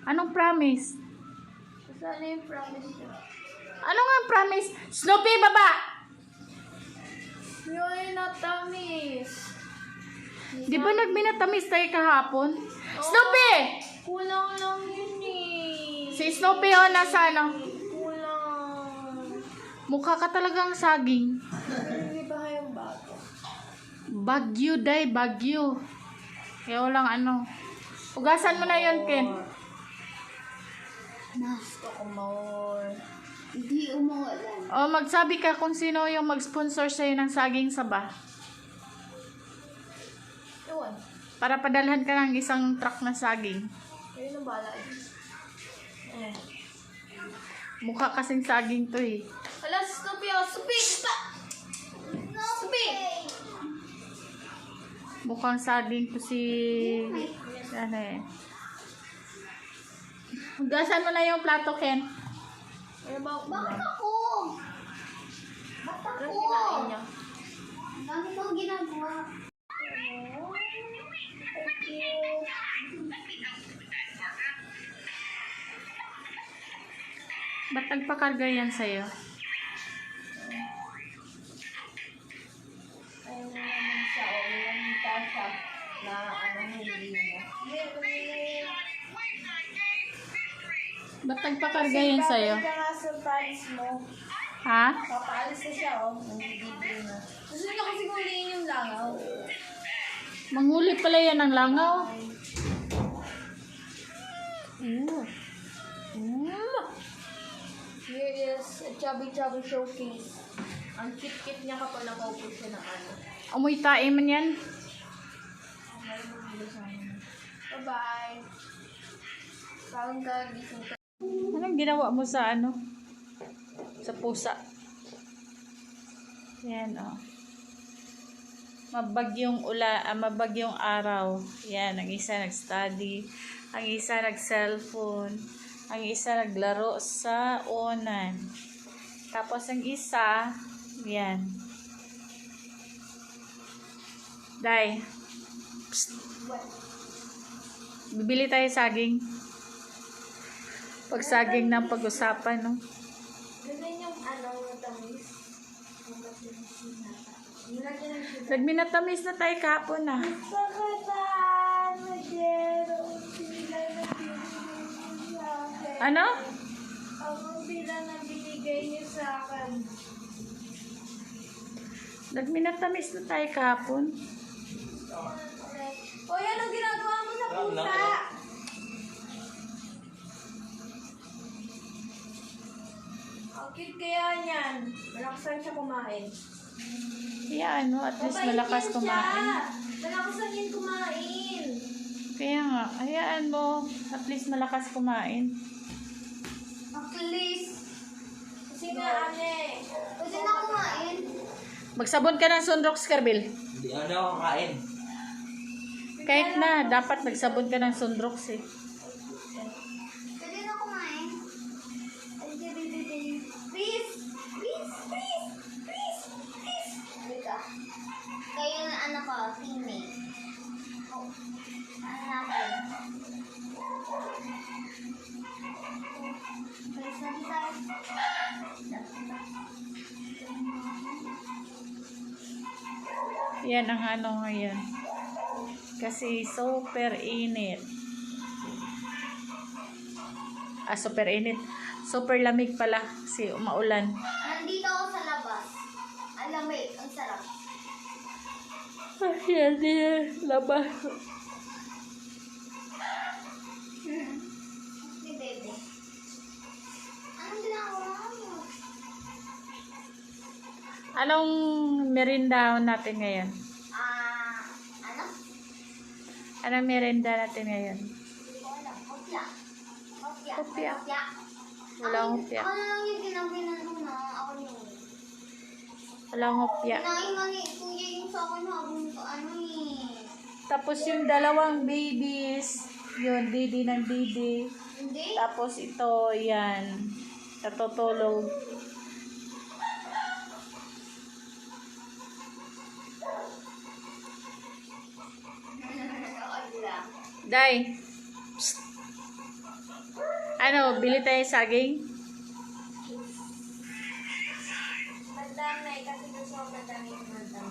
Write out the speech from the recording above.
Anong promise? Saan yung promise niya? Ano nga promise? Snoopy, baba! Yun, natamis. Di ba nagminatamis tayo kahapon? Snoopy! Kulang lang yun eh. Si Snoopy o nasa ano? Kulang. Mukha ka talagang saging. Hindi ba kayong bago? Bagyo, day, bagyo. Kaya walang ano. Ugasan mo na yun, Ken. Gusto ko more. Hindi umuulan. O, magsabi ka kung sino yung mag-sponsor sa'yo ng saging saba. Ewan. Para padalhan ka ng isang truck na saging. Ayun ang bala. Mukha kasing saging to eh. Hala, Snoopy, oh. Snoopy! Snoopy! Mukhang saging to si... Ano eh. Hugasan mo na yung plato, Ken. Ano ba? Bakit ako? Bakit Ano ako? kinain niya? Ang dami kong ginagawa. Thank you. Ba't nagpakarga yan sa'yo? Ayun naman siya, o. Yung tasha na hindi niya. Ba't nagpakarga yan sa'yo? Babalik ka nga sa Paris mo. Ha? Papaalis na siya, oh. Nandibigay na. Gusto niya kasi huliin yung langaw. Manghuli pala yan ng langaw. Here is a chubby showcase. Ang cute-cute niya kapag nakaupo siya ng ano. Amoy tae man yan. Bye-bye. Parang gagising ka. Anong ginawa mo sa ano? Sa pusa. Yan, oh. Mabagyong araw. Yan, ang isa nag-study, ang isa nag-cellphone, ang isa naglaro sa unan. Tapos ang isa, yan. Day. Psst. Bibili tayo saging. Pag saging ng pag-usapan, no? Ganun yung ano, tamis. Nagminatamis na tayo kahapon, ah. Pagkataan, magyero, sila na binigay niyo sa akin. Ano? Ang sila na binigay niyo sa akin. Nagminatamis na tayo kahapon. O yan ang ginagawa mo sa pusa. Ang cute kaya niyan. Malakasan siya kumain. Kaya ano, at least Mabait malakas yan kumain. siya. Malakasan yan kumain. Kaya nga, hayaan mo, at least malakas kumain. At least. Kasi nga, ane. Pwede na kumain. Magsabon ka ng Sunrox, Carbil. Hindi ako kakain. Kahit na, dapat magsabon ka ng Sunrox eh. Pwede na kumain. Please. Please. Please. Please. Please. Halika. Kayo na anak ko, teammate. Oh. Ano natin? Please na kita. Yan ang ano ngayon. Kasi super init. Super init. Super lamig pala kasi umaulan. Nandito ako sa labas. Ang lamig, ang sarap. Yan, labas. Si Bebe. Anong ginagawa mo? Anong merinda natin ngayon? Ano? Anong merinda natin ngayon? Hindi ko alam. Kopya. Kopya. Kopya. Kopya. Walang hopya. Ako na lang yung ginaginan mo na. Ako yung... Walang hopya. Kinain nga ni Kuya yung sa akin habang ano eh. Tapos yung dalawang babies, yun, didi ng didi. Hindi? Tapos ito, yan, natutulog. Ako lang. Day, psst. Ano, bili tayo saging? Madami kasi gusto ko madami madami.